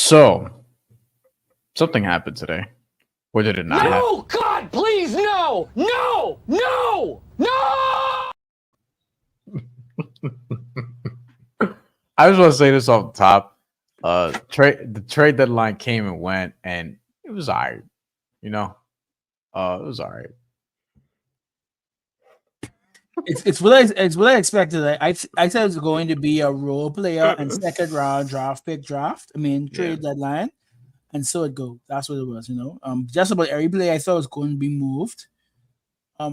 So something happened today. Or did it not happen? No, God, please, no, no, no, no. I just want to say this off the top. The trade deadline came and went, and it was all right. You know, it was all right. It's what I expected. I said it was going to be a role player and second round draft pick draft. I mean trade deadline, and so it goes. That's what it was. Just about every player I thought was going to be moved.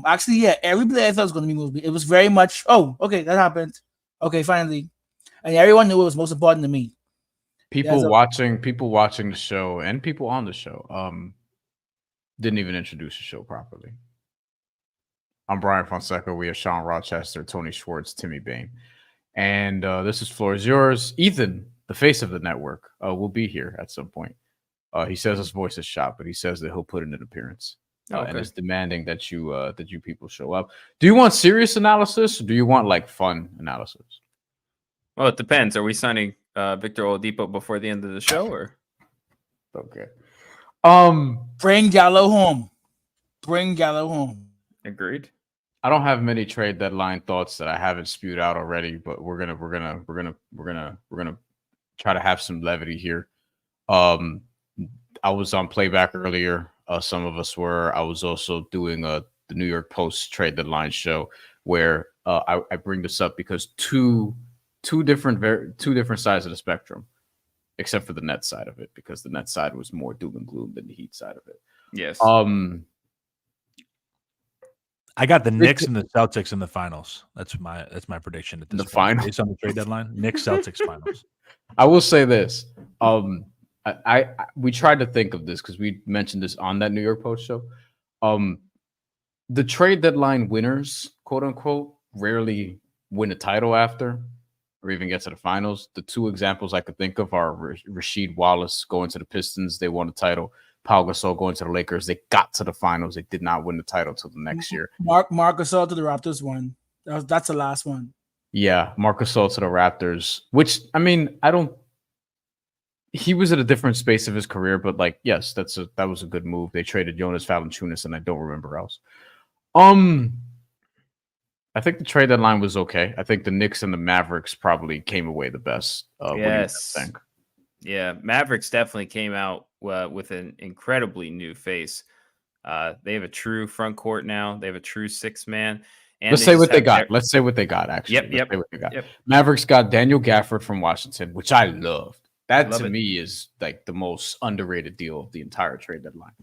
Actually, yeah, every player I thought was going to be moved. It was very much. Oh, okay, that happened. Okay, finally, and everyone knew it was most important to me. People watching the show and people on the show didn't even introduce the show properly. I'm Brian Fonseca. We are Sean Rochester, Tony Schwartz, Timmy Bain. And this is Floor is Yours. Ethan, the face of the network, will be here at some point. He says his voice is shot, but he says that he'll put in an appearance. And is demanding that you people show up. Do you want serious analysis or do you want like fun analysis? Well, it depends. Are we signing Victor Oladipo before the end of the show or? Okay. Bring Gallo home. Agreed. I don't have many trade deadline thoughts that I haven't spewed out already, but we're gonna try to have some levity here. I was on playback earlier. Some of us were. I was also doing the New York Post trade deadline show where I bring this up because two different sides of the spectrum, except for the net side of it, because the net side was more doom and gloom than the Heat side of it. Yes. I got the Knicks and the Celtics in the finals. That's my prediction at this point. Finals based on the trade deadline. Knicks Celtics finals. I will say this. We tried to think of this because we mentioned this on that New York Post show. The trade deadline winners, quote unquote, rarely win a title after or even get to the finals. The two examples I could think of are Rasheed Wallace going to the Pistons. They won the title. Pau Gasol going to the Lakers. They got to the finals. They did not win the title till the next year. Marc Gasol to the Raptors won. That's the last one. Yeah, Marc Gasol to the Raptors, which, I mean, he was at a different space of his career, but like, yes, that was a good move. They traded Jonas Valanciunas, and I don't remember else. I think the trade deadline was okay. I think the Knicks and the Mavericks probably came away the best. Yes. What do you think? Yeah, Mavericks definitely came out with an incredibly new face. They have a true front court now. They have a true six-man. Let's say what they got. Let's say what they got, actually. Yep. Mavericks got Daniel Gafford from Washington, which I loved. That to me is like the most underrated deal of the entire trade deadline.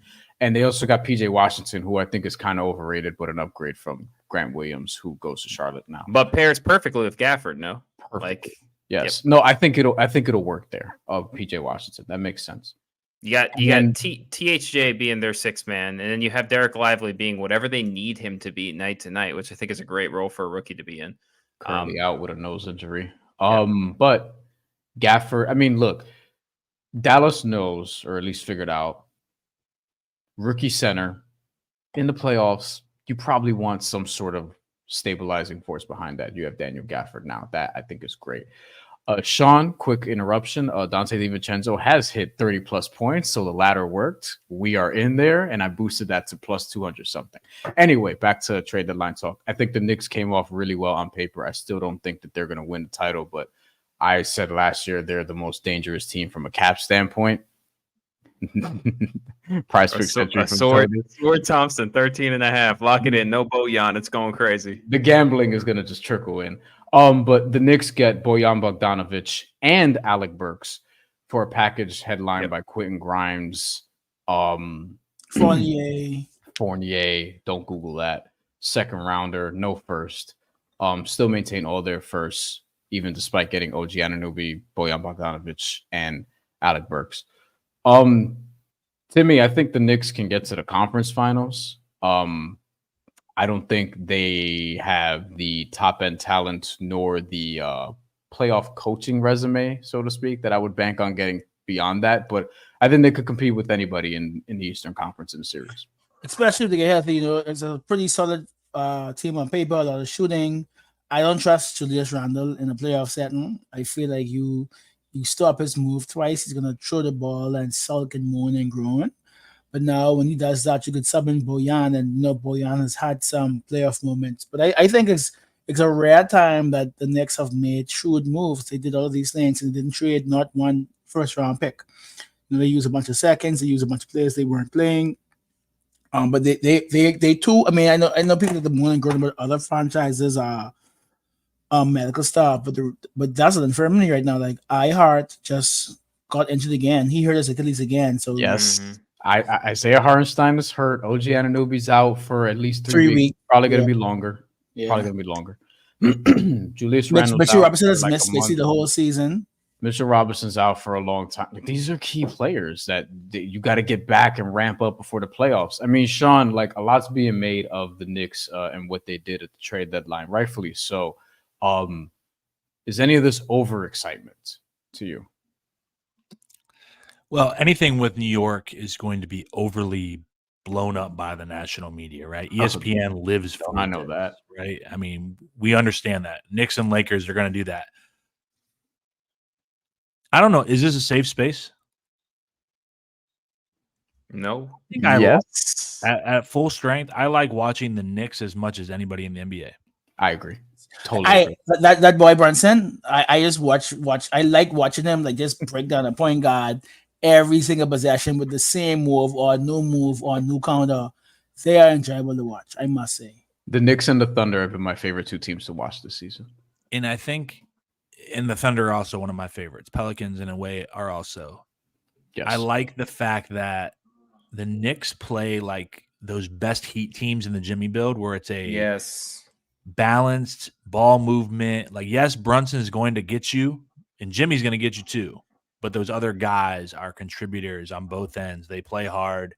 And they also got PJ Washington, who I think is kind of overrated, but an upgrade from Grant Williams, who goes to Charlotte now. But pairs perfectly with Gafford, no? Perfect. Yes. Yep. No, I think it'll work there. PJ Washington. That makes sense. You got THJ being their sixth man, and then you have Derek Lively being whatever they need him to be night to night, which I think is a great role for a rookie to be in. Currently out with a nose injury. But Gafford, I mean, look, Dallas knows, or at least figured out, rookie center in the playoffs, you probably want some sort of stabilizing force behind that. You have Daniel Gafford now. That I think is great. Sean, quick interruption. Dante DiVincenzo has hit 30-plus points, so the ladder worked. We are in there, and I boosted that to plus 200 something. Anyway, back to trade deadline talk. I think the Knicks came off really well on paper. I still don't think that they're going to win the title, but I said last year they're the most dangerous team from a cap standpoint. Price fix Sword Thompson, 13.5. Lock it in. No Bojan. It's going crazy. The gambling is going to just trickle in. But the Knicks get Bojan Bogdanovic and Alec Burks for a package headlined by Quentin Grimes, Fournier. Don't Google that. Second rounder, no first. Still maintain all their firsts, even despite getting OG Anunoby, Bojan Bogdanovic, and Alec Burks. Timmy, I think the Knicks can get to the conference finals. I don't think they have the top end talent nor the playoff coaching resume, so to speak, that I would bank on getting beyond that. But I think they could compete with anybody in the Eastern Conference in the series. Especially if they get healthy, it's a pretty solid team on paper, a lot of shooting. I don't trust Julius Randle in a playoff setting. I feel like you You stop his move twice, he's gonna throw the ball and sulk and moan and groan. But now when he does that, you could sub in Boyan, and Boyan has had some playoff moments. But I think it's a rare time that the Knicks have made shrewd moves. They did all of these things and didn't trade not one first round pick. They use a bunch of seconds, they use a bunch of players they weren't playing. But they too. I mean, I know people that the more and grown about other franchises are medical stuff, but that's an infirmity right now. Like iHeart just got injured again. He hurt his Achilles again. So Yes. Isaiah Hartenstein is hurt. OG Anunoby's out for at least 3 weeks. Probably going to be longer. Yeah. Probably going to be longer. Julius Randle. Mitchell Robinson has missed basically the whole season. Mitchell Robinson's out for a long time. Like, these are key players that you got to get back and ramp up before the playoffs. I mean, Sean, like a lot's being made of the Knicks and what they did at the trade deadline, rightfully so. Is any of this overexcitement to you? Well, anything with New York is going to be overly blown up by the national media, right? ESPN lives for I know that, right? I mean, we understand that. Knicks and Lakers are going to do that. I don't know. Is this a safe space? No. Yes. At full strength, I like watching the Knicks as much as anybody in the NBA. I agree. Totally. Agree. That boy Brunson, I just watch. I like watching him like just break down a point guard every single possession with the same move or new counter. They are enjoyable to watch, I must say. The Knicks and the Thunder have been my favorite two teams to watch this season. And I think the Thunder are also one of my favorites. Pelicans, in a way, are also. Yes. I like the fact that the Knicks play like those best Heat teams in the Jimmy build, where it's a balanced ball movement. Like, yes, Brunson is going to get you, and Jimmy's going to get you too. But those other guys are contributors on both ends. They play hard.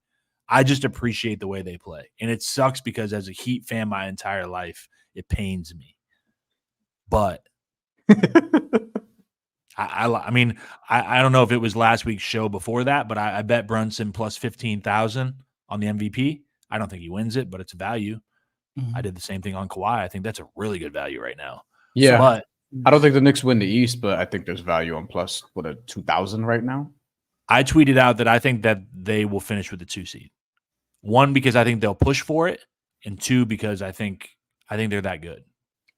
I just appreciate the way they play. And it sucks because as a Heat fan my entire life, it pains me. But I mean, I don't know if it was last week's show before that, but I bet Brunson plus 15,000 on the MVP. I don't think he wins it, but it's a value. I did the same thing on Kawhi. I think that's a really good value right now. Yeah. But I don't think the Knicks win the East, but I think there's value on plus 2,000 right now. I tweeted out that I think that they will finish with the 2 seed. 1, because I think they'll push for it, and 2, because I think they're that good.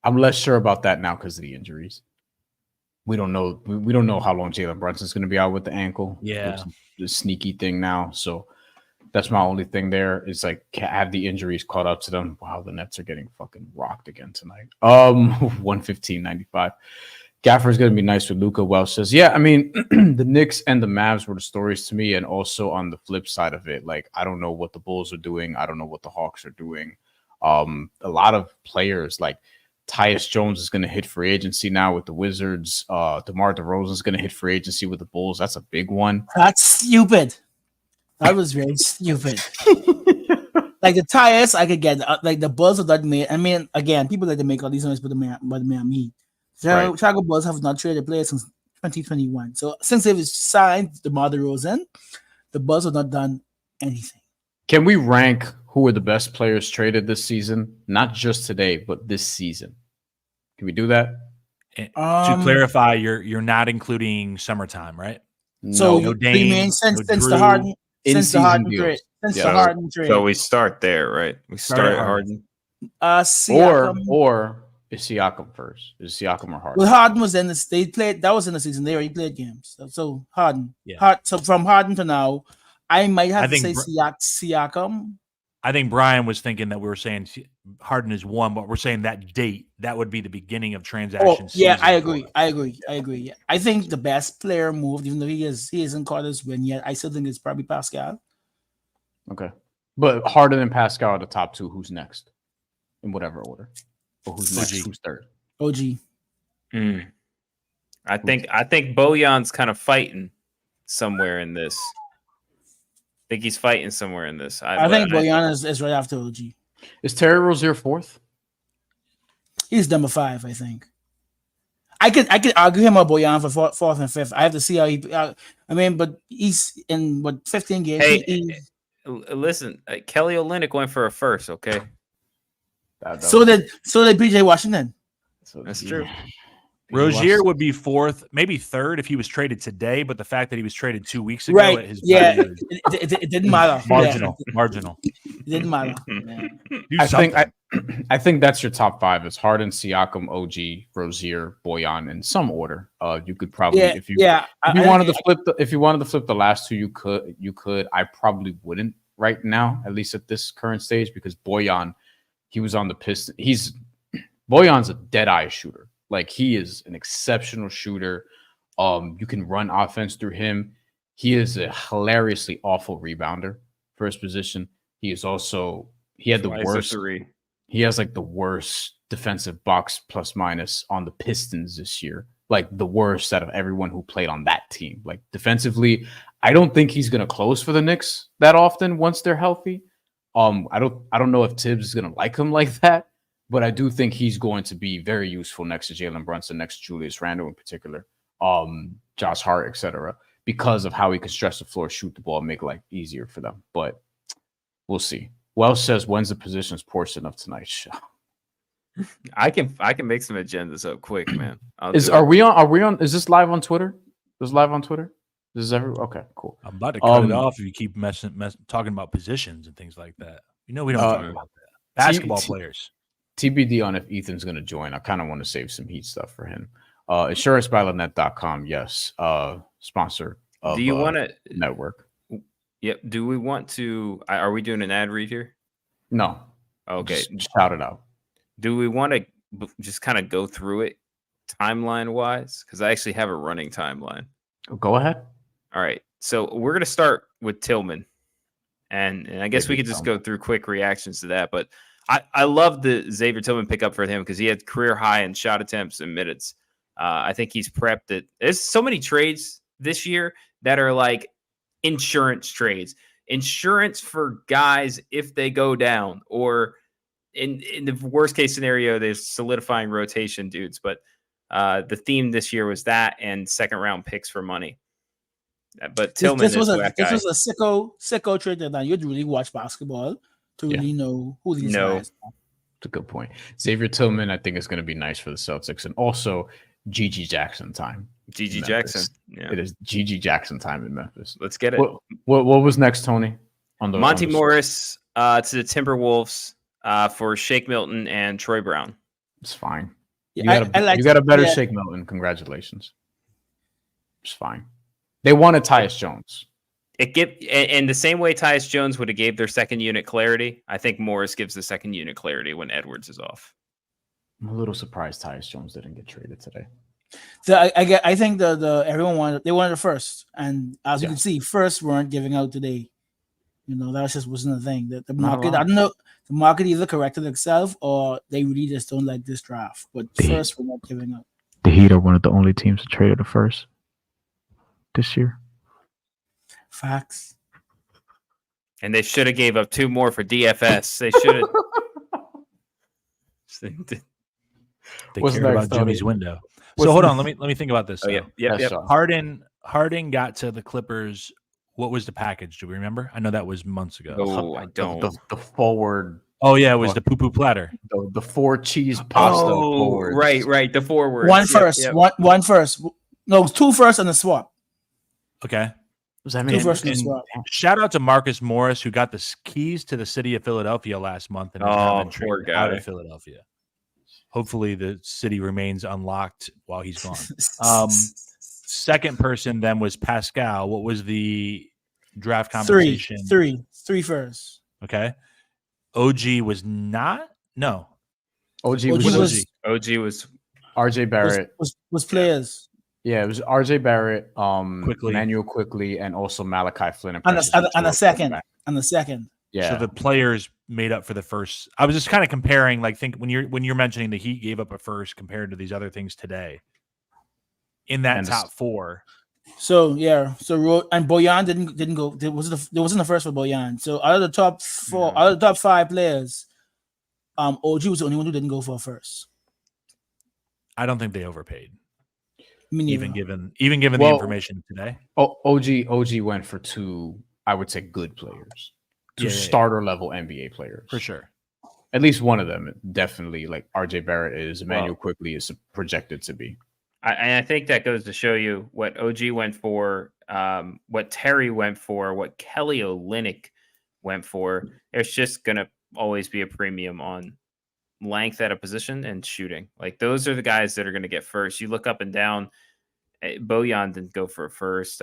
I'm less sure about that now because of the injuries. We don't know. We don't know how long Jalen Brunson's going to be out with the ankle. Yeah, the sneaky thing now. So that's my only thing there. It's like, have the injuries caught up to them? Wow, the Nets are getting fucking rocked again tonight. 115-95. Gaffer's going to be nice with Luka. Welsh says, yeah, I mean, the Knicks and the Mavs were the stories to me. And also on the flip side of it, like, I don't know what the Bulls are doing. I don't know what the Hawks are doing. A lot of players like Tyus Jones is going to hit free agency now with the Wizards. DeMar DeRozan is going to hit free agency with the Bulls. That's a big one. That's stupid. That was very stupid. Like the Tyus, I could get. Like the Bulls have not made. I mean, again, people like to make all these noise, but the Miami. Chicago Bulls have not traded players since 2021. So since they've signed DeMar DeRozan, the Bulls have not done anything. Can we rank who were the best players traded this season? Not just today, but this season. Can we do that? To clarify, you're not including summertime, right? So no you Dame, mean since no the Harden trade. So we start there, right? We start at Harden. Or is Siakam first? Is Siakam or Harden? Well, Harden was in this. They played. That was in the season. They already played games. So Harden. Yeah. So from Harden to now, I might have to say Siakam. I think Brian was thinking that we were saying Harden is 1, but we're saying that date, that would be the beginning of transactions. Yeah, I agree. Yeah. I think the best player moved, even though he hasn't caught his win yet. I still think it's probably Pascal. Okay. But Harden and Pascal are the top 2. Who's next? In whatever order. Or who's next? Who's third? OG. I think Bojan's kind of fighting somewhere in this. I think he's fighting somewhere in this. I think Bojan is right after OG. Is Terry Rozier 4th? He's number 5, I think. I could argue him or Bojan for 4th and 5th. I have to see how he. But he's in 15 games. Hey, listen, Kelly Olynyk went for a first. Okay. So did PJ Washington. That's true. Rozier would be fourth, maybe third if he was traded today, but the fact that he was traded 2 weeks ago Right. at his Yeah. value is It didn't matter. marginal. Yeah. Marginal. It didn't matter. Yeah. Do I something. I think that's your top 5. It's Harden, Siakam, OG, Rozier, Boyan in some order. You could probably if you wanted to flip the last two, you could. I probably wouldn't right now, at least at this current stage, because Boyan, he was on the Pistons. Boyan's a dead eye shooter. Like, he is an exceptional shooter. You can run offense through him. He is a hilariously awful rebounder for his position. He is also he had the worst. He has like the worst defensive box plus minus on the Pistons this year. Like, the worst out of everyone who played on that team. Like, defensively, I don't think he's gonna close for the Knicks that often once they're healthy. I don't know if Tibbs is gonna like him like that. But I do think he's going to be very useful next to Jalen Brunson, next to Julius Randle in particular, Josh Hart, etc., because of how he can stretch the floor, shoot the ball, make life easier for them. But we'll see. Welsh says, when's the positions portion of tonight's show? I can make some agendas up quick, man. Are we on? Is this live on Twitter? Is this live on Twitter? Okay, cool. I'm about to cut it off if you keep talking about positions and things like that. We don't talk about that. Basketball players. TBD on if Ethan's going to join. I kind of want to save some heat stuff for him. InsuranceByLynette.com, yes. Sponsor of Do you want to network? Yep. Do we want to? Are we doing an ad read here? No. Okay. Just shout it out. Do we want to just kind of go through it timeline wise? Because I actually have a running timeline. Go ahead. All right. So we're going to start with Tillman. And I guess we could just go through quick reactions to that. But I love the Xavier Tillman pickup for him because he had career high in shot attempts and minutes. I think he's prepped it. There's so many trades this year that are like insurance trades, insurance for guys if they go down, or in the worst case scenario, there's solidifying rotation dudes. But the theme this year was that and second round picks for money. But Tillman this was a sicko trade that you'd really watch basketball to really know who these guys are. It's a good point. Xavier Tillman, I think, is going to be nice for the Celtics. And also Gigi Jackson time. Gigi Jackson. Yeah. It is Gigi Jackson time in Memphis. Let's get it. What was next, Tony? Monty Morris to the Timberwolves for Shake Milton and Troy Brown. It's fine. Yeah, you got a better Shake Milton. Congratulations. It's fine. They wanted Tyus Jones. And the same way Tyus Jones would have gave their second unit clarity, I think Morris gives the second unit clarity when Edwards is off. I'm a little surprised Tyus Jones didn't get traded today. So I think everyone wanted the first, and as you can see, first weren't giving out today. That just wasn't a thing. The market, I don't know, the market either corrected itself or they really just don't like this draft. But first, we're not giving up. The Heat are one of the only teams to trade the first this year. Facts. And they should have gave up 2 more for DFS. They should have. They cared about Jimmy's window. So hold on, let me think about this. Yeah. Harden got to the Clippers. What was the package? Do we remember? I know that was months ago. Oh, I don't. The forward. Oh yeah, it was the poo-poo platter. The 4 cheese pasta. Oh, right. The forward. One first. One first. No, 2 first and a swap. Okay. Shout out to Marcus Morris, who got the keys to the city of Philadelphia last month and has been poor guy. Out of Philadelphia. Hopefully the city remains unlocked while he's gone. Second person then was Pascal. What was the draft compensation? 3 first. Okay. OG was not? No. OG was RJ Barrett. Was players. Yeah, it was RJ Barrett, Emmanuel Quickly, and also Malachi Flynn. On the second. Yeah. So the players made up for the first. I was just kind of comparing, like, think when you're mentioning the Heat gave up a first compared to these other things today. In that top 4. So and Boyan didn't go. There wasn't the first for Boyan. So out of the top 4, out of the top 5 players, OG was the only one who didn't go for a first. I don't think they overpaid. Even given the information today. OG went for 2, I would say, good players. 2 starter level NBA players. For sure. At least one of them, definitely, like RJ Barrett is, Emmanuel Quickly is projected to be. I think that goes to show you what OG went for, what Terry went for, what Kelly Olynyk went for. There's just gonna always be a premium on length at a position and shooting. Like those are the guys that are going to get first. You look up and down. Bojan didn't go for a first.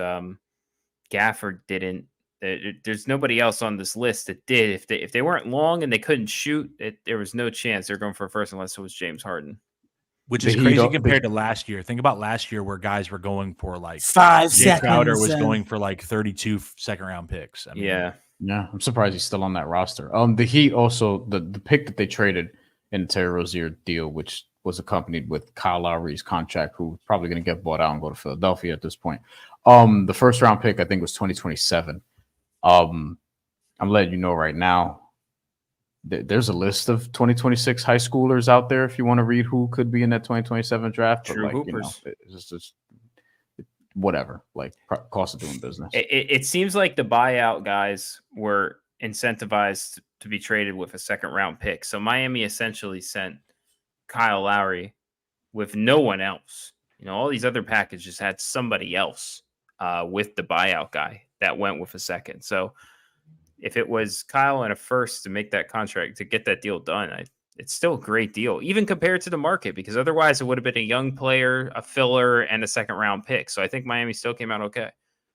Gafford didn't. There's nobody else on this list that did. If they weren't long and they couldn't shoot, there was no chance they're going for a first unless it was James Harden. Which is crazy compared to last year. Think about last year where guys were going for like 5 Jay seconds. Crowder was going for like 32 second-round picks. I mean, yeah, I'm surprised he's still on that roster. The Heat also the pick that they traded in the Terry Rozier deal, which was accompanied with Kyle Lowry's contract, who's probably going to get bought out and go to Philadelphia at this point. The first round pick I think was 2027. I'm letting you know right now. There's a list of 2026 high schoolers out there if you want to read who could be in that 2027 draft. True but like, hoopers. It's just whatever, like cost of doing business. It seems like the buyout guys were incentivized to be traded with a second round pick. So Miami essentially sent Kyle Lowry with no one else. All these other packages had somebody else with the buyout guy that went with a second. So if it was Kyle and a first to make that contract, to get that deal done, it's still a great deal, even compared to the market, because otherwise it would have been a young player, a filler, and a second round pick. So I think Miami still came out okay.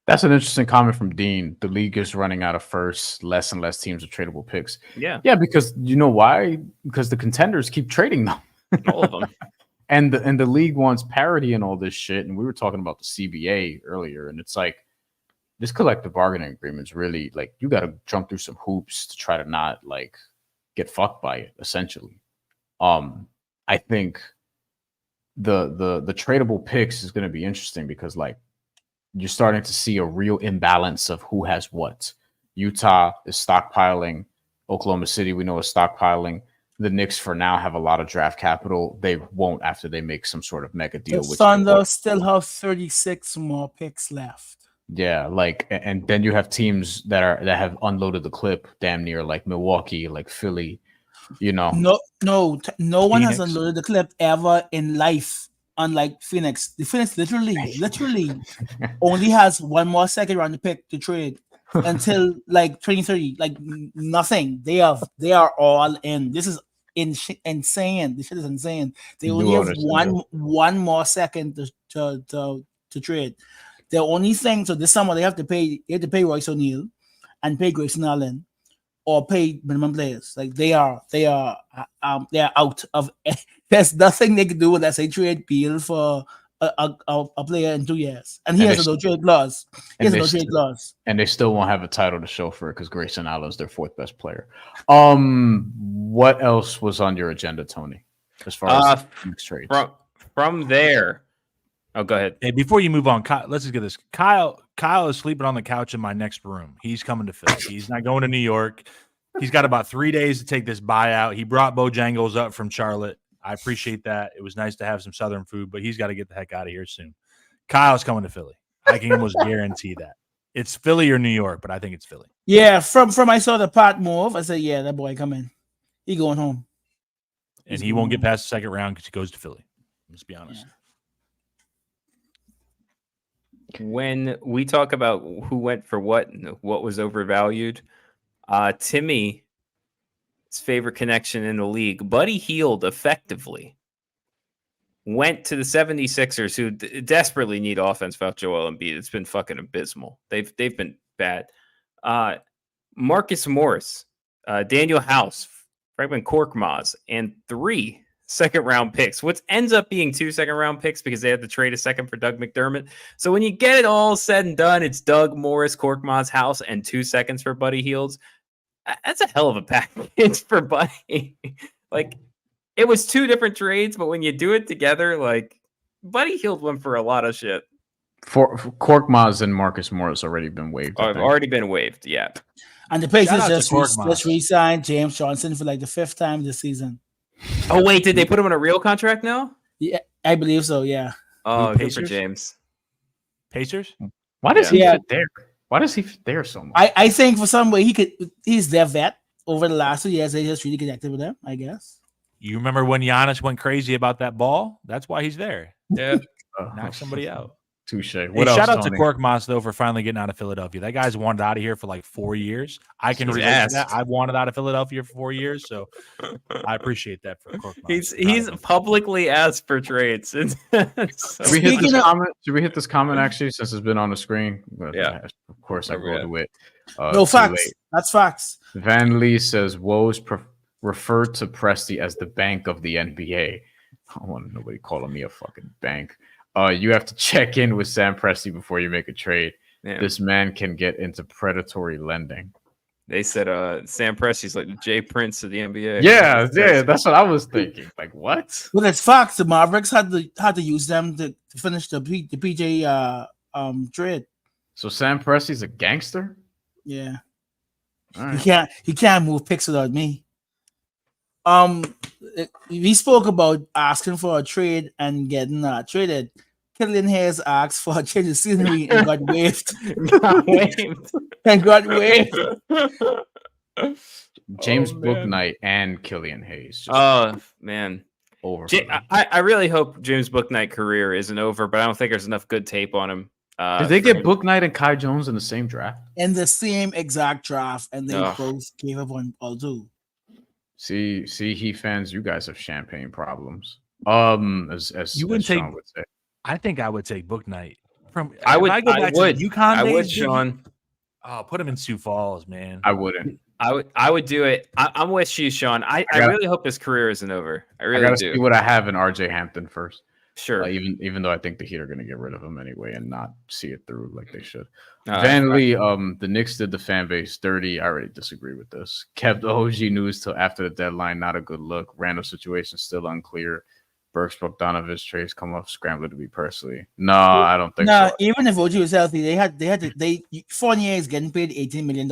That's an interesting comment from Dean. The league is running out of firsts, less and less teams with tradable picks. Yeah. Yeah, because you know why? Because the contenders keep trading them. All of them. and the league wants parity and all this shit. And we were talking about the CBA earlier, and it's like, this collective bargaining agreement is really like you got to jump through some hoops to try to not like get fucked by it. Essentially, I think the tradable picks is going to be interesting because like you're starting to see a real imbalance of who has what. Utah is stockpiling. Oklahoma City, we know, is stockpiling. The Knicks for now have a lot of draft capital. They won't after they make some sort of mega deal. The Thunder still have 36 more picks left. Yeah, like, and then you have teams that have unloaded the clip damn near, like Milwaukee, like Philly, No one has unloaded the clip ever in life, unlike Phoenix. The Phoenix literally only has one more second round to pick to trade until like 2030. Like nothing. They are all in. This is insane. This shit is insane. They only have one more second to trade. The only thing, so this summer they have to pay Royce O'Neal and pay Grayson Allen or pay minimum players. Like they are out of. There's nothing they can do unless they trade Beal for a player in 2 years, and he has a no trade clause. And they still won't have a title to show for it because Grayson Allen's their fourth best player. What else was on your agenda, Tony? As far as next trades from there. Oh, go ahead. Hey, before you move on, Kyle, let's just get this. Kyle is sleeping on the couch in my next room. He's coming to Philly. He's not going to New York. He's got about 3 days to take this buyout. He brought Bojangles up from Charlotte. I appreciate that. It was nice to have some Southern food, but he's got to get the heck out of here soon. Kyle's coming to Philly. I can almost guarantee that. It's Philly or New York, but I think it's Philly. Yeah, from I saw the pot move. I said, yeah, that boy coming. He going home. And he won't get past the second round because he goes to Philly. Let's be honest. Yeah. When we talk about who went for what and what was overvalued, Timmy's favorite connection in the league, Buddy Hield, effectively went to the 76ers, who desperately need offense without Joel Embiid. It's been fucking abysmal. They've been bad. Marcus Morris, Daniel House, Franklin Korkmaz, and 3 second-round picks. What ends up being 2 second-round picks because they had to trade a second for Doug McDermott. So when you get it all said and done, it's Doug, Morris, Korkmaz, House, and 2 seconds for Buddy Hield. That's a hell of a package for Buddy. Like, it was 2 different trades, but when you do it together, like, Buddy Hield went for a lot of shit. For Korkmaz and Marcus Morris already been waived. Already been waived, yeah. And the Pacers just re-signed James Johnson for like the 5th time this season. Oh, wait, did they put him on a real contract now? Yeah, I believe so, yeah. Oh, good for James. Pacers? Why does he fit there? Why does he fit there so much? I think for some way he's their vet over the last 2 years. They just really connected with them, I guess. You remember when Giannis went crazy about that ball? That's why he's there. Yeah. knock somebody out. Touche. Hey, What else, shout out Tony? to Korkmaz though for finally getting out of Philadelphia. That guy's wanted out of here for like 4 years. I can relate to that. I've wanted out of Philadelphia for 4 years, so I appreciate that for Korkmaz. He's publicly asked for trades. Should we hit this comment actually, since it's been on the screen? But, yeah, of course I go to it. No facts. That's facts. Van Lee says Woes referred to Presti as the bank of the NBA. I don't want nobody calling me a fucking bank. You have to check in with Sam Presti before you make a trade. Yeah. This man can get into predatory lending. They said Sam Presti's like the Jay Prince of the NBA. Yeah, that's what I was thinking. Like, what? Well, it's facts. The Mavericks had to use them to finish the PJ trade. So Sam Presti's a gangster? Yeah. Right. He can't move picks without me. We spoke about asking for a trade and getting traded. Killian Hayes asked for a change of scenery and got waived. James Bouknight and Killian Hayes. Man. Over. I really hope James Bouknight's career isn't over, but I don't think there's enough good tape on him. Did they get Bouknight and Kai Jones in the same draft? In the same exact draft, and they both gave up on all two. See, Heat fans, you guys have champagne problems. As you wouldn't Sean would say. I think I would take Bouknight. I would. UConn Sean. Oh, put him in Sioux Falls, man. I wouldn't. I would do it. I'm with you, Sean. I really hope his career isn't over. I really gotta do. See what I have in RJ Hampton first. Sure. Even though I think the Heat are going to get rid of him anyway and not see it through like they should. Van Lee, the Knicks did the fan base dirty. I already disagree with this. Kept OG news till after the deadline. Not a good look. Random situation still unclear. Burks, Bogdanovich trades come up, scrambling to be personally. No, I don't think so. Even if OG was healthy, Fournier is getting paid $18 million.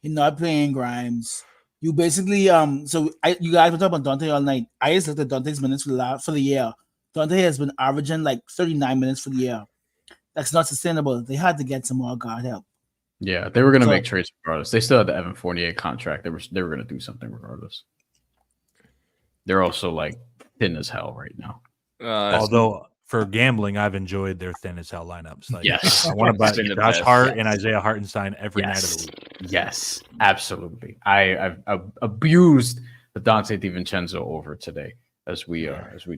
You're not playing Grimes. You basically you guys were talking about Dante all night. I just looked at Dante's minutes for the year. Dante has been averaging like 39 minutes for the year. That's not sustainable. They had to get some more guard help. Yeah, they were going to make trades regardless. They still had the Evan Fournier contract. They were going to do something regardless. They're also like thin as hell right now. Although for gambling, I've enjoyed their thin as hell lineups. Like, yes, I want to buy Josh Hart and Isaiah Hartenstein every night of the week. Yes, absolutely. I've abused the Dante DiVincenzo over today. As we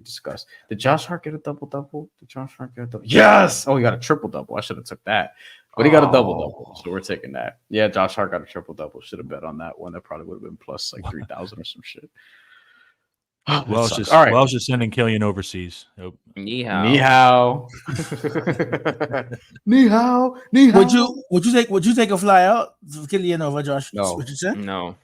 discussed. Did Josh Hart get a double-double? Yes! Oh, he got a triple-double. I should have took that. But he got a double-double, so we're taking that. Yeah, Josh Hart got a triple-double. Should have bet on that one. That probably would have been plus like 3,000 or some shit. Welsh is sending Killian overseas. Nope. Ni hao. Would you take a fly out for Killian over Josh Richardson? No.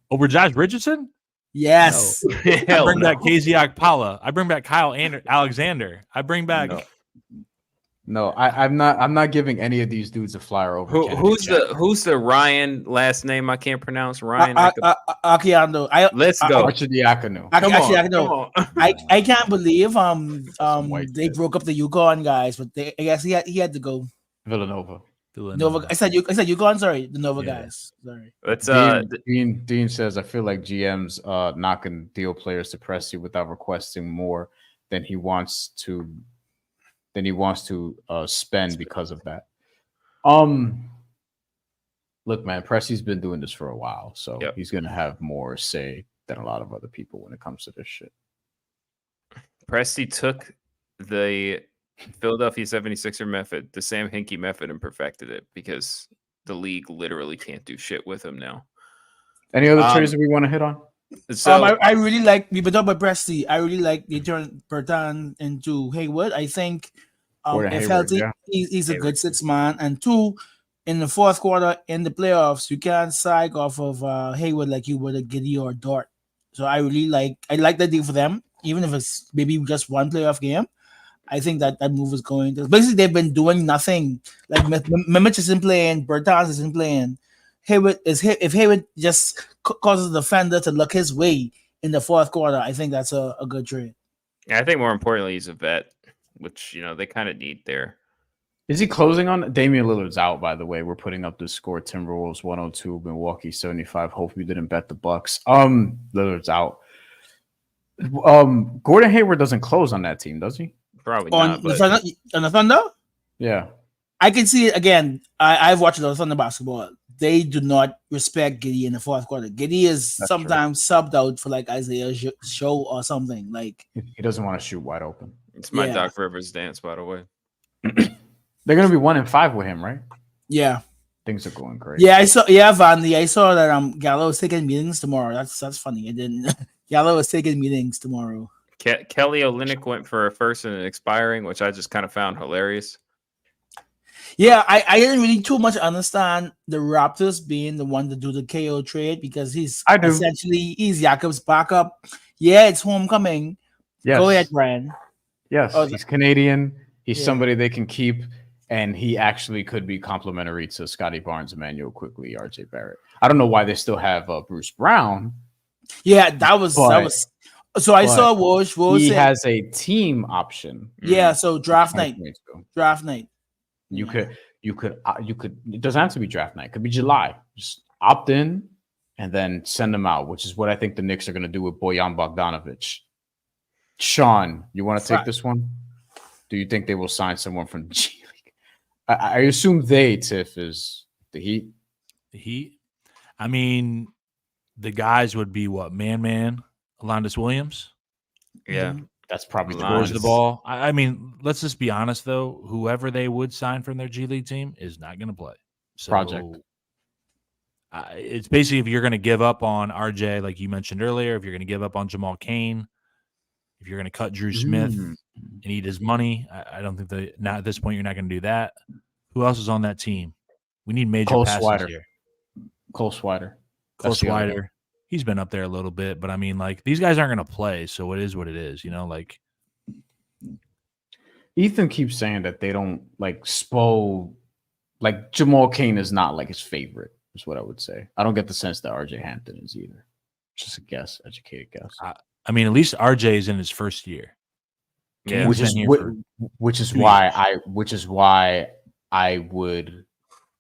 Over Josh Richardson? Yes. No. I bring back KZ Okpala. I bring back Kyle Alexander. I bring back. No, I'm not giving any of these dudes a flyer over. Who's the Ryan last name I can't pronounce? Ryan Akiando. Let's go. Archidiakono. I can't believe they broke up the UConn guys, but I guess he had to go. Villanova. I said UConn. Sorry, the Nova guys. Sorry. Let's Dean says I feel like GM's knocking deal players to Presti without requesting more than he wants to spend because of that. Look, man, Presti's been doing this for a while, so he's gonna have more say than a lot of other people when it comes to this shit. Presti took the Philadelphia 76er method, the Sam Hinkie method, and perfected it because the league literally can't do shit with him now. Any other trades that we want to hit on? So I really like we talk about Presti. I really like they turned Bertan into Hayward. I think if healthy, he's a good 6 man. And 2, in the fourth quarter in the playoffs, you can't sag off of Hayward like you would a Giddy or Dort. So I like that deal for them, even if it's maybe just one playoff game. I think that move is going to basically they've been doing nothing. Like Mimic isn't playing, Bertans isn't playing. If Hayward just causes the defender to look his way in the fourth quarter, I think that's a good trade. Yeah, I think more importantly, he's a vet, which they kind of need there. Is he closing on Damian Lillard's out? By the way, we're putting up the score: Timberwolves 102, Milwaukee 75. Hope you didn't bet the Bucks. Lillard's out. Gordon Hayward doesn't close on that team, does he? Probably on not. the But Thunder, on the Thunder. Yeah. I can see it again. I've watched the Thunder basketball. They do not respect Giddy in the fourth quarter. Giddy is That's sometimes subbed out for like Isaiah's show or something. Like He doesn't want to shoot wide open. it's my Yeah. Doc Rivers dance, by the way. They're gonna be 1-5 with him, right? yeah, Things are going great. yeah. Vandy. I saw that Gallo is taking meetings tomorrow. That's funny. I didn't. Gallo is taking meetings tomorrow. Kelly Olynyk went for a first and an expiring, which I just kind of found hilarious. Yeah, I didn't really too much understand the Raptors being the one to do the KO trade because he's Jakob's backup. Yeah, it's homecoming. Yes. Go ahead, Brian. Yes, he's Canadian. He's Yeah. somebody they can keep, and he actually could be complimentary to Scotty Barnes, Emmanuel Quickly, RJ Barrett. I don't know why they still have Bruce Brown. Yeah, that was. So I saw Woj. He has a team option. Yeah, so draft night. Draft night. You could. It doesn't have to be draft night. It could be July. Just opt in and then send them out, which is what I think the Knicks are going to do with Bojan Bogdanovic. Sean, you want to take this one? Do you think they will sign someone from the G League? I assume Tiff is the Heat. The Heat. I mean, the guys would be what? Man, Alondas Williams. Yeah. That's probably scores the ball. I mean, let's just be honest though. Whoever they would sign from their G League team is not going to play. So, Project. It's basically if you're going to give up on RJ, like you mentioned earlier, if you're going to give up on Jamal Cain, if you're going to cut Drew Smith and eat his money, I don't think that now at this point you're not going to do that. Who else is on that team? We need major passes here. Cole Swider. He's been up there a little bit, but I mean, like these guys aren't going to play, so it is what it is, you know. Like Ethan keeps saying that they don't like Spo, like Jamal Cain is not like his favorite. Is what I would say. I don't get the sense that RJ Hampton is either. Just a guess, educated guess. I mean, at least RJ is in his first year. Yeah, which is why I would.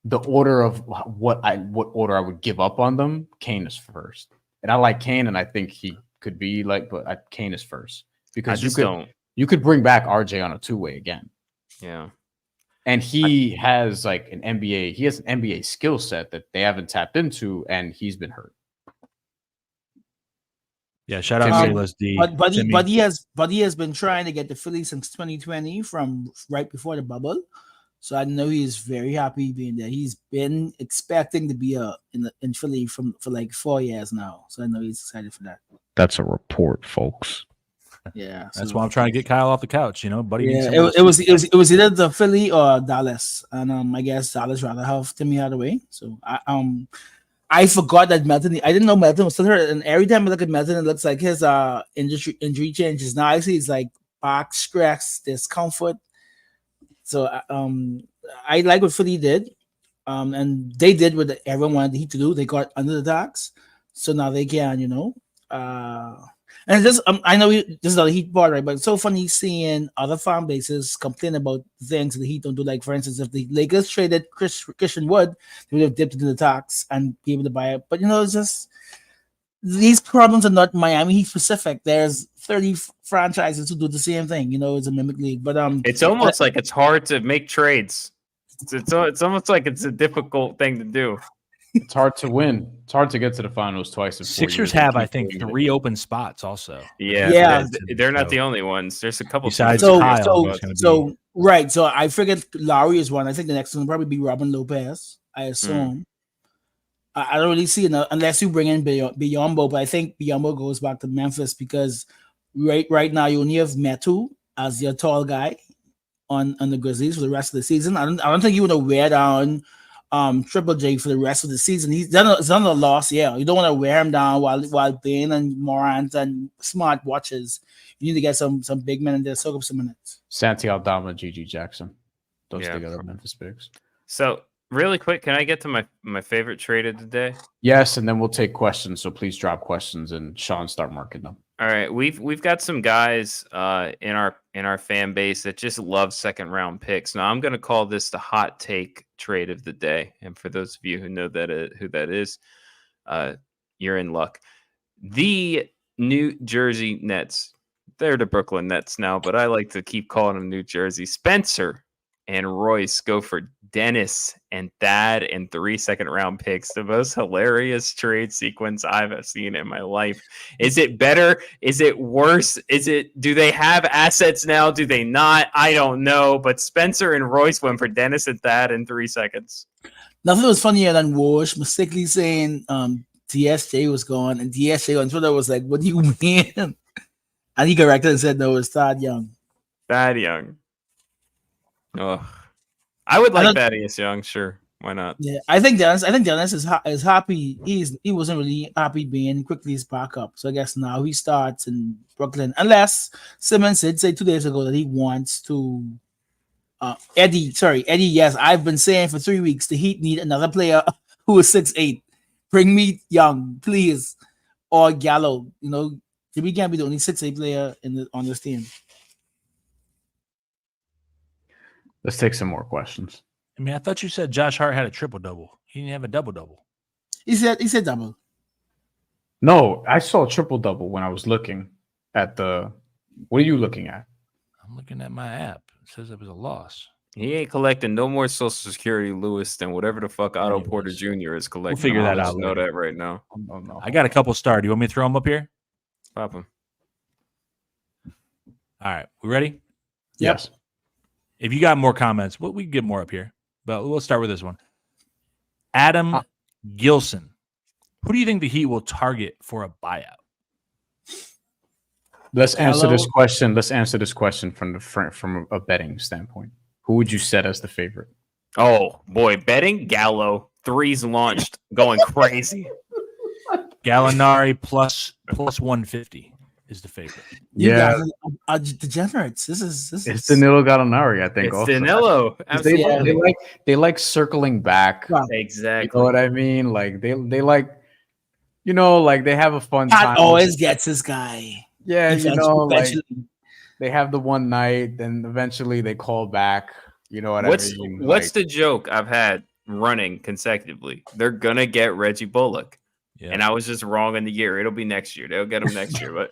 The order of what order I would give up on them, Kane is first. And I like Kane, and I think he could be like, but Kane is first. Because you could bring back RJ on a two-way again. Yeah. And he has like an NBA skill set that they haven't tapped into, and he's been hurt. Yeah, shout out to LSD. Buddy has been trying to get the Philly since 2020 from right before the bubble. So I know he's very happy being there. He's been expecting to be in Philly for like 4 years now. So I know he's excited for that. That's a report, folks. Yeah, that's why I'm trying to get Kyle off the couch. You know, buddy. Yeah, it was either the Philly or Dallas, and I guess Dallas rather have Timmy Hardaway. So I forgot that Melton. I didn't know Melton was still hurt, and every time I look at Melton, it looks like his injury changes. Now I see it's like back stress, discomfort. So I like what Philly did, and they did what everyone wanted the Heat to do. They got under the tax, so now they can, you know. And just I know this is not a Heat part, right? But it's so funny seeing other fan bases complain about things that the Heat don't do. Like, for instance, if the Lakers traded Christian Wood, they would have dipped into the tax and be able to buy it. But you know, it's just these problems are not Miami Heat specific. There's 30 franchises who do the same thing. You know, it's a mimic league. But it's almost like it's hard to make trades. It's almost like it's a difficult thing to do. It's hard to win. It's hard to get to the finals twice. Sixers have, I think, 3 open spots also. Yeah. They're not the only ones. There's a couple. Besides Kyle. So I figured Lowry is one. I think the next one will probably be Robin Lopez. I assume. I don't really see it unless you bring in Biyombo, but I think Biyombo goes back to Memphis because right now you only have Metu as your tall guy on the Grizzlies for the rest of the season. I don't think you want to wear down Triple J for the rest of the season. He's done a loss. Yeah, you don't want to wear him down while Bain and Morant and Smart watches. You need to get some big men in there, soak up some minutes. Santi Aldama, Gigi Jackson. Those together Memphis Bigs. So really quick, can I get to my favorite trade of the day? Yes, and then we'll take questions. So please drop questions and Sean start marking them. All right, we've got some guys in our fan base that just love second round picks. Now I'm going to call this the hot take trade of the day, and for those of you who know who that is, you're in luck. The New Jersey Nets they're the Brooklyn Nets now, but I like to keep calling them New Jersey. Spencer and Royce go for Dennis and Thad and 3 second-round picks. The most hilarious trade sequence I've seen in my life. Is it better? Is it worse? Do they have assets now? Do they not? I don't know. But Spencer and Royce went for Dennis and Thad in 3 seconds. Nothing was funnier than Walsh mistakenly saying DSJ was gone, and DSJ on Twitter was like, "What do you mean?" And he corrected and said, "No, it's Thad Young." Thad Young. Oh, I would like Thaddeus Young. Sure, why not? Yeah, I think Dennis is happy. He wasn't really happy being quickly's backup. So I guess now he starts in Brooklyn, unless Simmons did say 2 days ago that he wants to. Eddie. Yes, I've been saying for 3 weeks the Heat need another player who is 6'8". Bring me Young, please, or Gallo. You know, Jimmy can't be the only 6'8" player on this team. Let's take some more questions. I mean, I thought you said Josh Hart had a triple-double. He didn't have a double-double. He said double. No, I saw a triple-double when I was looking at the. What are you looking at? I'm looking at my app. It says it was a loss. He ain't collecting no more Social Security, Lewis, than whatever the fuck Otto Porter Jr. is collecting. We'll figure that out. Know that right now. Oh, no. I got a couple star. Do you want me to throw them up here? Pop them. All right. We ready? Yes. If you got more comments, we can get more up here. But we'll start with this one. Adam Gilson. Who do you think the Heat will target for a buyout? Let's answer this question. Let's answer this question from a betting standpoint. Who would you set as the favorite? Oh boy, betting Gallo 3s launched, going crazy. Gallinari plus 150 is the favorite. Yeah, degenerates. This is it's Danilo Gallinari. I think it's also. Danilo. They like circling back. Wow. Exactly. You know what I mean? Like they like, you know, like they have a fun Pat time. always gets this guy. Yeah, you know, like Eventually. they have the one night, then eventually they call back. You know what I mean? What's the joke I've had running consecutively? They're gonna get Reggie Bullock. Yeah. And I was just wrong in the year. It'll be next year. They'll get him next year. But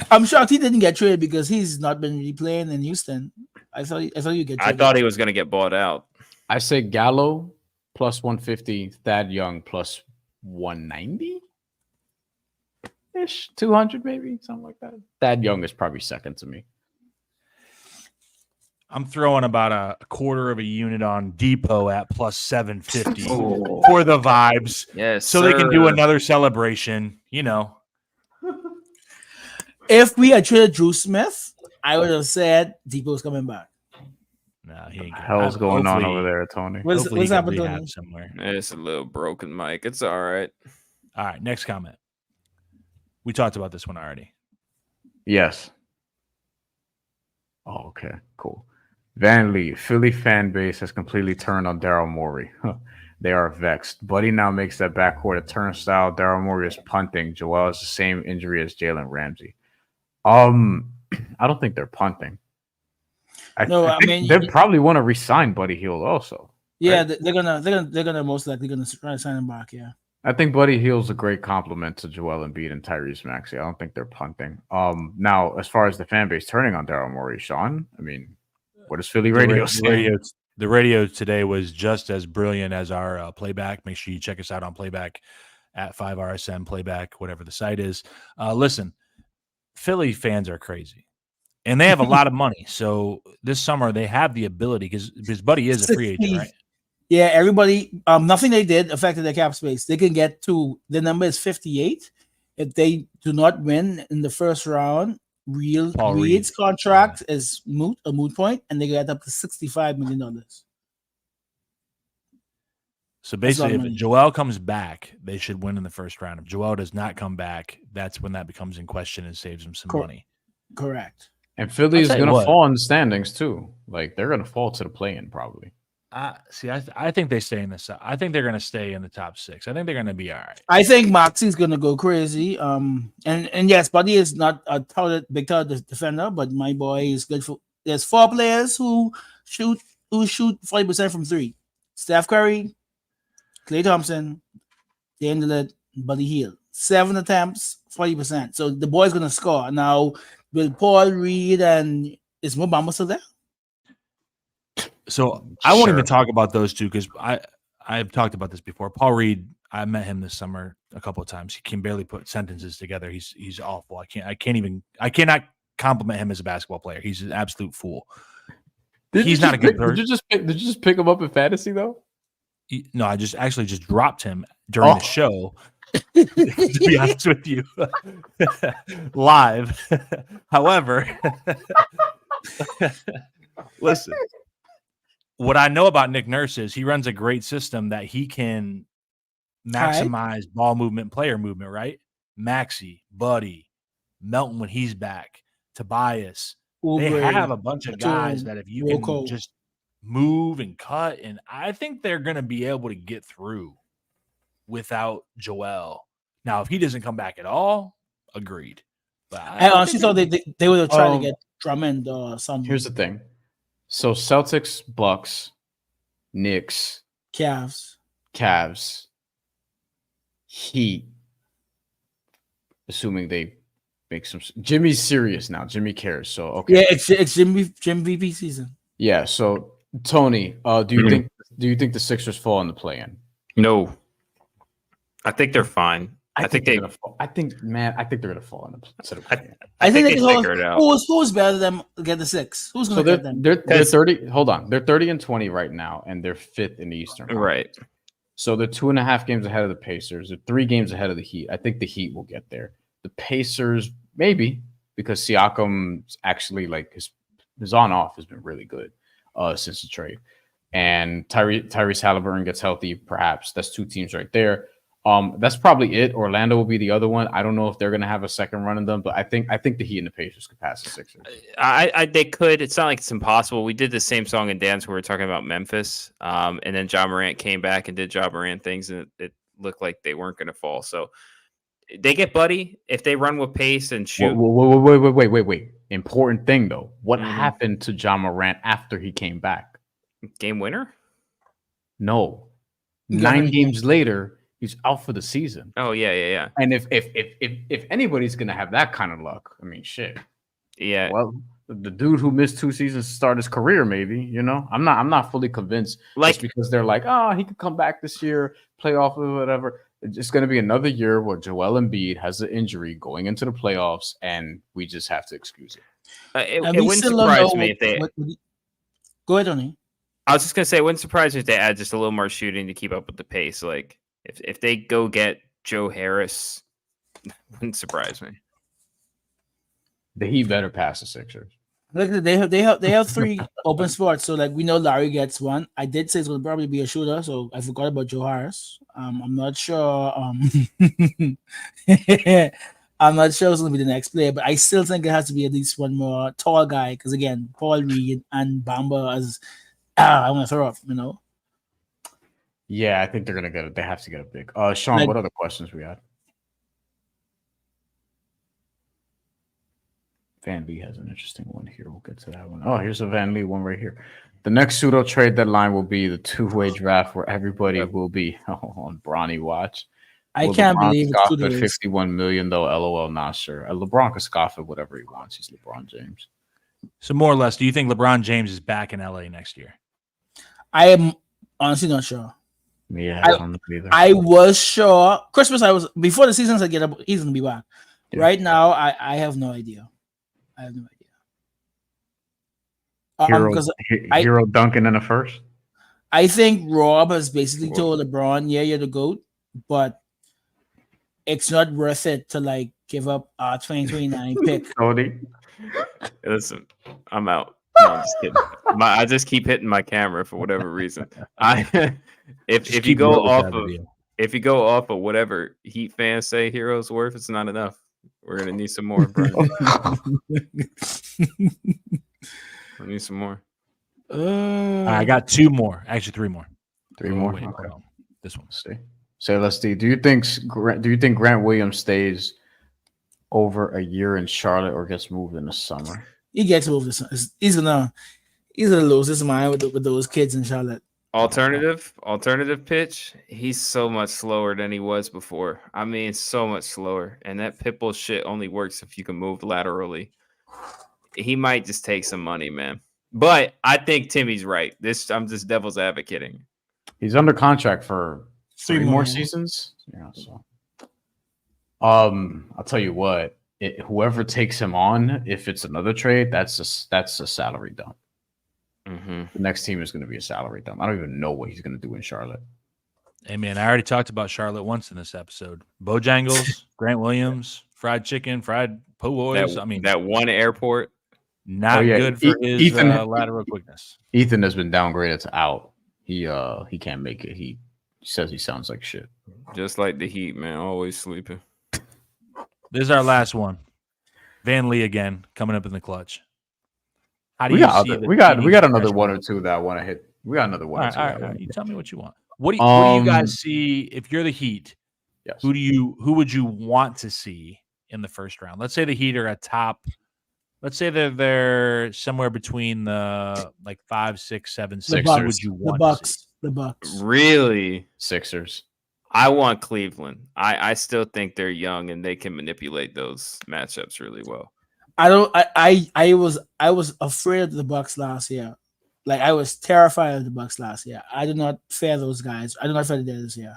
I'm shocked he didn't get traded because he's not been really playing in Houston. I thought you get traded. I thought he was going to get bought out. I say Gallo plus 150, Thad Young plus 190 ish, 200 maybe, something like that. Thad Young is probably second to me. I'm throwing about a quarter of a unit on Depot at plus 750 for the vibes. Yes, so they can do another celebration, you know. If we had traded Drew Smith, I would have said Depot's coming back. No, he ain't. What the hell's going on over there, Tony? What's happening somewhere? It's a little broken, Mike. It's all right. All right, next comment. We talked about this one already. Yes. Oh, okay, cool. Van Lee, Philly fan base has completely turned on Daryl Morey. They are vexed. Buddy now makes that backcourt a turnstile. Daryl Morey is punting. Joel has the same injury as Jalen Ramsey. I don't think they're punting. I mean they probably want to resign Buddy Hield also. Yeah, right? they're gonna most likely gonna try to sign him back. Yeah, I think Buddy Hield's a great compliment to Joel Embiid and Tyrese Maxey. I don't think they're punting. Now as far as the fan base turning on Daryl Morey, Sean, I mean, what is Philly radio saying? The radio today was just as brilliant as our playback. Make sure you check us out on playback at 5RSM playback, whatever the site is. Listen, Philly fans are crazy, and they have a lot of money. So this summer they have the ability because Buddy is a free agent, right? Yeah, everybody. Nothing they did affected their cap space. They can get to the number is 58 if they do not win in the first round. Reed's contract is a moot point, and they get up to $65 million. So basically, if Joel comes back, they should win in the first round. If Joel does not come back, that's when that becomes in question and saves them some money. Correct. And Philly is going to fall in the standings too. Like they're going to fall to the play-in probably. I think they stay in the. I think they're going to stay in the top 6. I think they're going to be all right. I think Moxie's going to go crazy. And yes, Buddy is not a big defender, but my boy is good for. There's 4 players who shoot 40% from 3. Steph Curry, Klay Thompson, Dame Lillard, Buddy Hield. 7 attempts, 40%. So the boy's going to score. Now will Paul Reed and is Mo Bamba still there? So I won't even talk about those two because I've talked about this before. Paul Reed, I met him this summer a couple of times. He can barely put sentences together. He's awful. I cannot compliment him as a basketball player. He's an absolute fool. He's not a good person. Did you just pick him up in fantasy though? No, I just dropped him during the show. To be honest with you, live. However, listen. What I know about Nick Nurse is he runs a great system that he can maximize ball movement, player movement, right? Maxey, Buddy, Melton when he's back, Tobias. They have a bunch of guys that if you can just move and cut, and I think they're going to be able to get through without Joel. Now, if he doesn't come back at all, agreed. But I honestly thought they would have tried to get Drummond or something. Here's the thing. So Celtics, Bucks, Knicks, Cavs, Heat, assuming they make some. Jimmy's serious now. Jimmy cares. So okay. Yeah, it's Jim VP season. Yeah. So Tony, do you think the Sixers fall in the play-in? No, I think they're fine. I think they're gonna fall. I think they're gonna fall in the play-in. I think they figure it out. Who's better than get the 6? Who's going to get them? They're 30. Hold on, they're 30-20 right now, and they're 5th in the Eastern. Right. So they're 2.5 games ahead of the Pacers. They're 3 games ahead of the Heat. I think the Heat will get there. The Pacers maybe because Siakam's actually like his on-off has been really good since the trade, and Tyrese Halliburton gets healthy. Perhaps that's 2 teams right there. That's probably it. Orlando will be the other one. I don't know if they're going to have a second run in them, but I think the Heat and the Pacers could pass the Sixers. They could. It's not like it's impossible. We did the same song and dance where we were talking about Memphis, and then Ja Morant came back and did Ja Morant things, and it looked like they weren't going to fall. So they get Buddy if they run with pace and shoot. Wait. Important thing though. What happened to Ja Morant after he came back? Game winner? No. 9 games later. He's out for the season. Oh yeah. And if anybody's gonna have that kind of luck, I mean, shit. Yeah. Well, the dude who missed 2 seasons to start his career, maybe. You know, I'm not fully convinced. Like because they're like, oh, he could come back this year, playoff or whatever. It's gonna be another year where Joel Embiid has an injury going into the playoffs, and we just have to excuse it. It wouldn't surprise me if they. Go ahead, Tony. I was just gonna say, it wouldn't surprise me if they add just a little more shooting to keep up with the pace. Like. If they go get Joe Harris, wouldn't surprise me. The Heat better pass the Sixers. Look, they have 3 open spots, so like we know Larry gets 1. I did say it's going to probably be a shooter, so I forgot about Joe Harris. I'm not sure. I'm not sure it's going to be the next player, but I still think it has to be at least one more tall guy because again, Paul Reed and Bamba as I want to throw up, you know. Yeah, I think they're gonna get it. They have to get a big. Sean, what other questions we had? Van Lee has an interesting one here. We'll get to that one. Oh, here's a Van Lee one right here. The next pseudo trade deadline will be the 2-way draft where everybody will be on Bronny watch. I can't believe it's at $51 million though. LOL, not sure. LeBron can scoff at whatever he wants. He's LeBron James. So more or less, do you think LeBron James is back in LA next year? I am honestly not sure. Yeah, I was sure Christmas. I was before the season. I get up. He's gonna be back. Yeah. Right now, I have no idea. Hero Duncan in the first. I think Rob has basically told LeBron, "Yeah, you're the GOAT," but it's not worth it to like give up our 2029 pick. Cody, listen, I'm out. No, I'm just kidding. I just keep hitting my camera for whatever reason. If you go off of whatever Heat fans say Hero's worth, it's not enough. We're gonna need some more. We need some more. I got 2 more. Actually, 3 more. 3 more. Wait, okay. This one. Stay. So let's see. Do you think Grant Williams stays over a year in Charlotte or gets moved in the summer? He gets moved. He's gonna lose his mind with those kids in Charlotte. Alternative pitch. He's so much slower than he was before. I mean, so much slower. And that Pitbull shit only works if you can move laterally. he might just take some money, man. But I think Timmy's right. I'm just devil's advocating. He's under contract for 3 more seasons. Yeah, so I'll tell you what. Whoever takes him on, if it's another trade, that's a salary dump. Mm-hmm. The next team is going to be a salary dump. I don't even know what he's going to do in Charlotte. Hey, man, I already talked about Charlotte once in this episode. Bojangles, Grant Williams, fried chicken, fried po' boys. That one airport. Not good for his lateral quickness. Ethan has been downgraded to out. He can't make it. He says he sounds like shit. Just like the Heat, man. Always sleeping. This is our last one. Van Lee again, coming up in the clutch. How do we got another one or two that I want to hit. We got another one. All right. You tell me what you want. What do you guys see if you're the Heat? Yes. Who would you want to see in the first round? Let's say the Heat are at top. Let's say they're somewhere between the 5, 6, 7, 6. Who would you want? The Bucks. Really? Sixers. I want Cleveland. I still think they're young and they can manipulate those matchups really well. I was afraid of the Bucks last year. Like, I was terrified of the Bucks last year. I do not fear those guys. I do not fear the this year.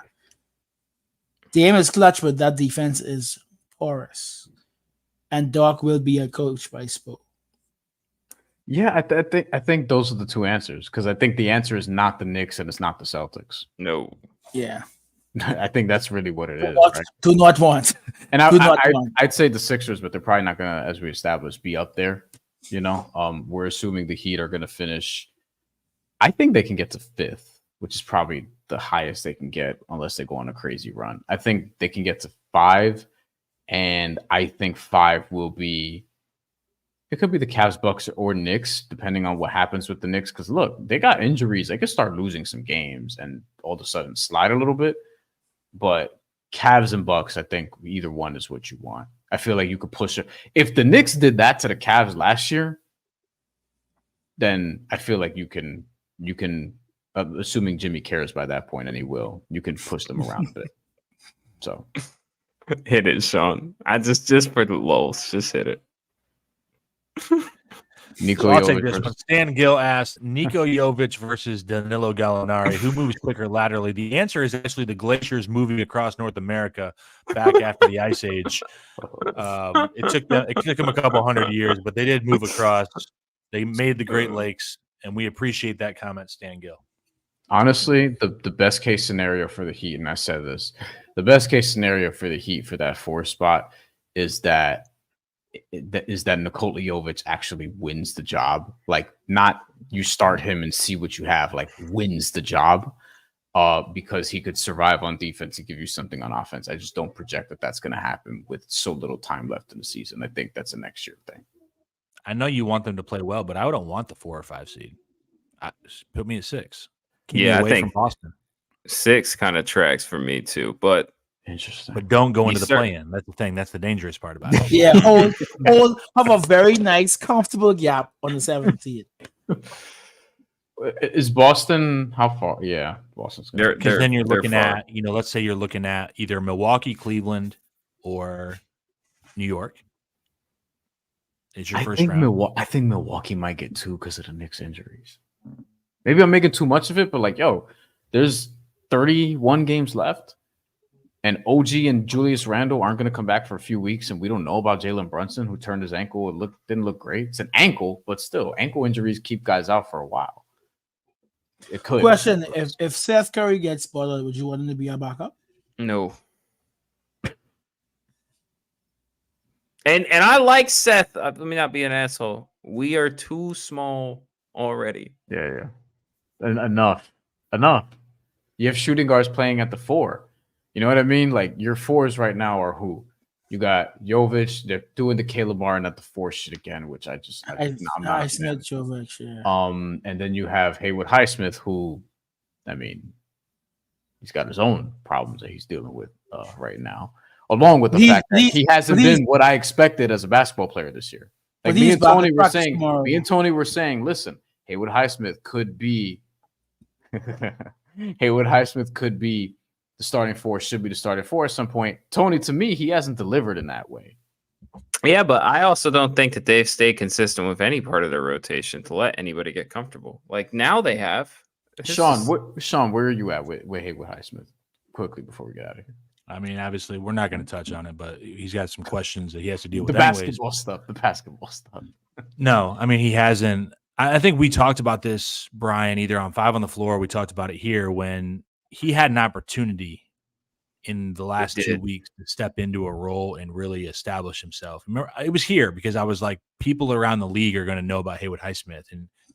The aim is clutch, but that defense is porous. And Doc will be a coach by Spo. Yeah, I think those are the two answers, because I think the answer is not the Knicks and it's not the Celtics. No. Yeah. I think that's really what it is. Right? Do not want. And I'd say the Sixers, but they're probably not going to, as we established, be up there. You know, we're assuming the Heat are going to finish. I think they can get to 5th, which is probably the highest they can get unless they go on a crazy run. I think they can get to 5, and I think 5 will be. It could be the Cavs, Bucks, or Knicks, depending on what happens with the Knicks. Because look, they got injuries; they could start losing some games, and all of a sudden slide a little bit. But Cavs and Bucks, I think either one is what you want. I feel like you could push it. If the Knicks did that to the Cavs last year, then I feel like you can, assuming Jimmy cares by that point, and he will, you can push them around a bit. So hit it, Sean. I just for the lulz, just hit it. So I'll take this one. Stan Gill asked Niko Jovic versus Danilo Gallinari. Who moves quicker laterally? The answer is actually the glaciers moving across North America back after the Ice Age. It took them a couple hundred years, but they did move across. They made the Great Lakes, and we appreciate that comment, Stan Gill. Honestly, the best case scenario for the Heat, and I said this, the best case scenario for the Heat for that 4 spot is that Nikola Jovic actually wins the job. Like, not you start him and see what you have, like wins the job, because he could survive on defense and give you something on offense. I just don't project that that's going to happen with so little time left in the season. I think that's a next year thing. I know you want them to play well, but I don't want the 4 or 5 seed. Put me at 6. Keep me away from Boston. 6 kind of tracks for me too, but interesting. But don't go into the play-in. That's the thing. That's the dangerous part about it. Yeah, hold have a very nice, comfortable gap on the 7th seed. Is Boston how far? Yeah, Boston's going. Because then you're looking at, let's say you're looking at either Milwaukee, Cleveland, or New York. It's your first round. I think Milwaukee might get 2 because of the Knicks injuries. Maybe I'm making too much of it, but there's 31 games left. And OG and Julius Randle aren't going to come back for a few weeks, and we don't know about Jalen Brunson, who turned his ankle. It didn't look great. It's an ankle, but still, ankle injuries keep guys out for a while. It could. Question: If Seth Curry gets spoiled, would you want him to be a backup? No. And I like Seth. Let me not be an asshole. We are too small already. Yeah. Enough. You have shooting guards playing at the 4. You know what I mean? Like, your 4s right now are who? You got Jovic. They're doing the Caleb Martin at the 4 shit again, which I'm not. Jovic, yeah. And then you have Haywood Highsmith, who, I mean, he's got his own problems that he's dealing with right now, along with the fact that he hasn't been what I expected as a basketball player this year. Like, me and Tony were saying, listen, Haywood Highsmith could be the starting 4, should be the starting 4 at some point. Tony, to me, he hasn't delivered in that way. Yeah, but I also don't think that they've stayed consistent with any part of their rotation to let anybody get comfortable. Like now they have. Sean, where are you at with Haywood Highsmith? Quickly before we get out of here. I mean, obviously, we're not going to touch on it, but he's got some questions that he has to deal with. The basketball stuff. No, I mean, he hasn't. I think we talked about this, Brian, either on 5 on the Floor. We talked about it here when he had an opportunity in the last 2 weeks to step into a role and really establish himself. Remember, it was here because I was like, people around the league are going to know about Haywood Highsmith,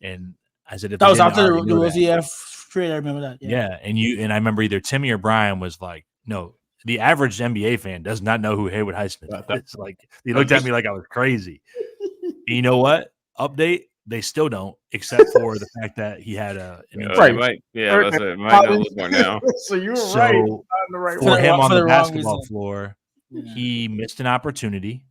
and I said, if that was after the OZF trade. I remember that. Yeah, and I remember either Timmy or Brian was like, no. The average NBA fan does not know who Haywood Highsmith is. Like, he looked at me like I was crazy. And you know what? Update, they still don't, except for the fact that he had an injury. Might know a little more now. So you're right. For him on the basketball floor, he missed an opportunity,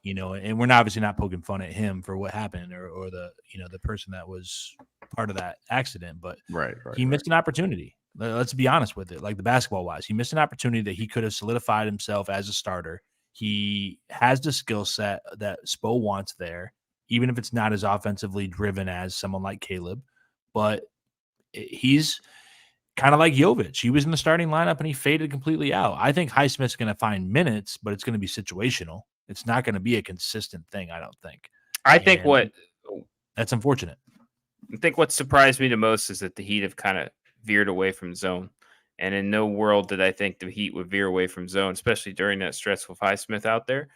and we're obviously not poking fun at him for what happened or the the person that was part of that accident, but he missed an opportunity. Let's be honest with it. Like the basketball wise, he missed an opportunity that he could have solidified himself as a starter. He has the skill set that Spo wants there, even if it's not as offensively driven as someone like Caleb. But he's kind of like Jovic. He was in the starting lineup and he faded completely out. I think Highsmith's going to find minutes, but it's going to be situational. It's not going to be a consistent thing, I don't think. That's unfortunate. I think what surprised me the most is that the Heat have kind of veered away from zone. And in no world did I think the Heat would veer away from zone, especially during that stretch with Highsmith out there.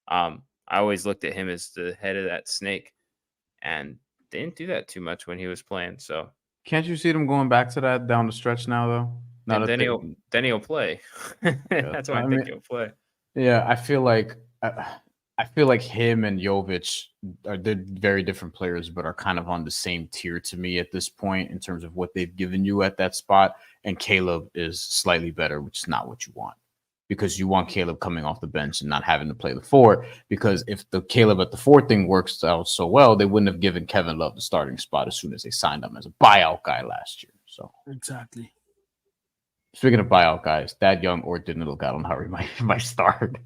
I always looked at him as the head of that snake, and they didn't do that too much when he was playing. So can't you see them going back to that down the stretch now, though? And then he'll play. That's why I think he'll play. Yeah, I feel like him and Jovic they're very different players, but are kind of on the same tier to me at this point in terms of what they've given you at that spot. And Caleb is slightly better, which is not what you want, because you want Caleb coming off the bench and not having to play the 4. Because if the Caleb at the 4 thing works out so well, they wouldn't have given Kevin Love the starting spot as soon as they signed him as a buyout guy last year. So exactly. Speaking of buyout guys, Thad Young or Danilo Gallinari might start.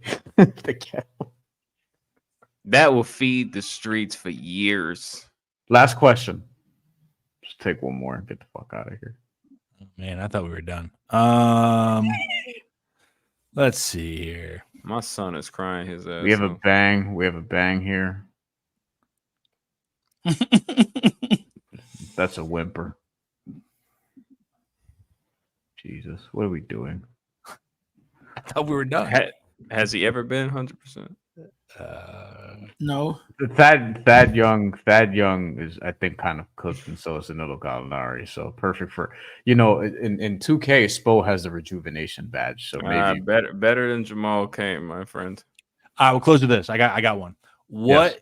That will feed the streets for years. Last question. Just take one more and get the fuck out of here. Man, I thought we were done. Let's see here. My son is crying his ass. We have a bang. We have a bang here. That's a whimper. Jesus, what are we doing? I thought we were done. Has he ever been 100%? No. Thad Young is, I think, kind of cooked, and so is Danilo Gallinari. So perfect for in 2K. Spo has the rejuvenation badge, so maybe better than Jamal Cain, my friend. All right, we'll close with this. I got one. What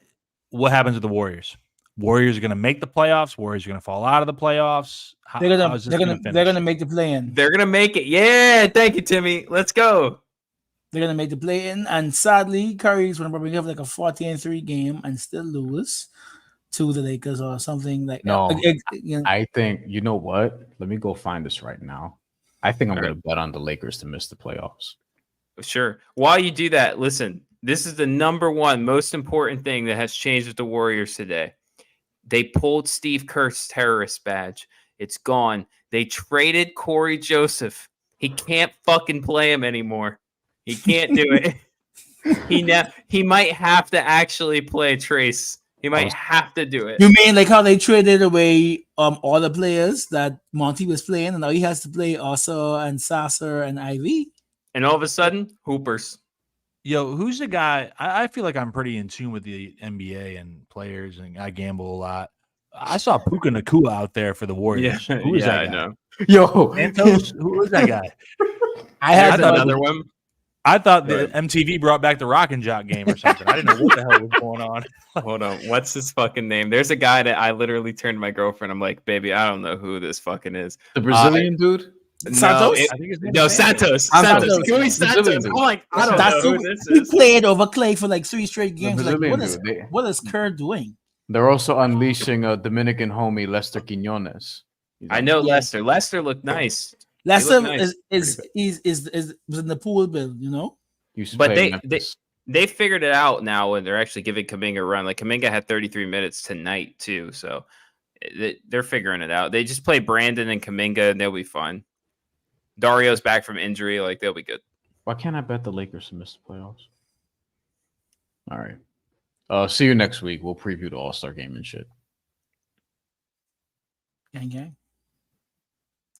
happens with the Warriors? Warriors are going to make the playoffs. Warriors are going to fall out of the playoffs. They're going to make the play-in. They're going to make it. Yeah, thank you, Timmy. Let's go. They're going to make the play-in, and sadly, Curry's going to probably have like a 40-3 game and still lose to the Lakers or something like no, that. I think, you know what? Let me go find this right now. I think I'm going to bet on the Lakers to miss the playoffs. Sure. While you do that, listen, this is the number one most important thing that has changed with the Warriors today. They pulled Steve Kerr's terrorist badge. It's gone. They traded Corey Joseph. He can't fucking play him anymore. He can't do it. He might have to actually play Trace. He might have to do it. You mean like how they traded away all the players that Monty was playing, and now he has to play Osa and Sasser and Ivy? And all of a sudden, hoopers. Yo, who's the guy? I feel like I'm pretty in tune with the NBA and players, and I gamble a lot. I saw Puka Nacua out there for the Warriors. Yeah, who is that guy? I know. Yo, Santos? Who is that guy? I had another one. I thought the MTV brought back the Rock and Jock game or something. I didn't know what the hell was going on. Hold on. What's his fucking name? There's a guy that I literally turned to my girlfriend. I'm like, baby, I don't know who this fucking is. The Brazilian dude? Santos? Santos. Rui Santos. I'm like, I don't know who this is. He played over Clay for like 3 straight games. Like, what is Kerr doing? They're also unleashing a Dominican homie, Lester Quinones. I know Lester. Lester looked nice. Lester was in the pool bill, Used to but play they figured it out now, and they're actually giving Kuminga a run. Like Kuminga had 33 minutes tonight too, so they're figuring it out. They just play Brandon and Kuminga, and they'll be fine. Dario's back from injury, like they'll be good. Why can't I bet the Lakers to miss the playoffs? All right. See you next week. We'll preview the All-Star game and shit. Gang, gang.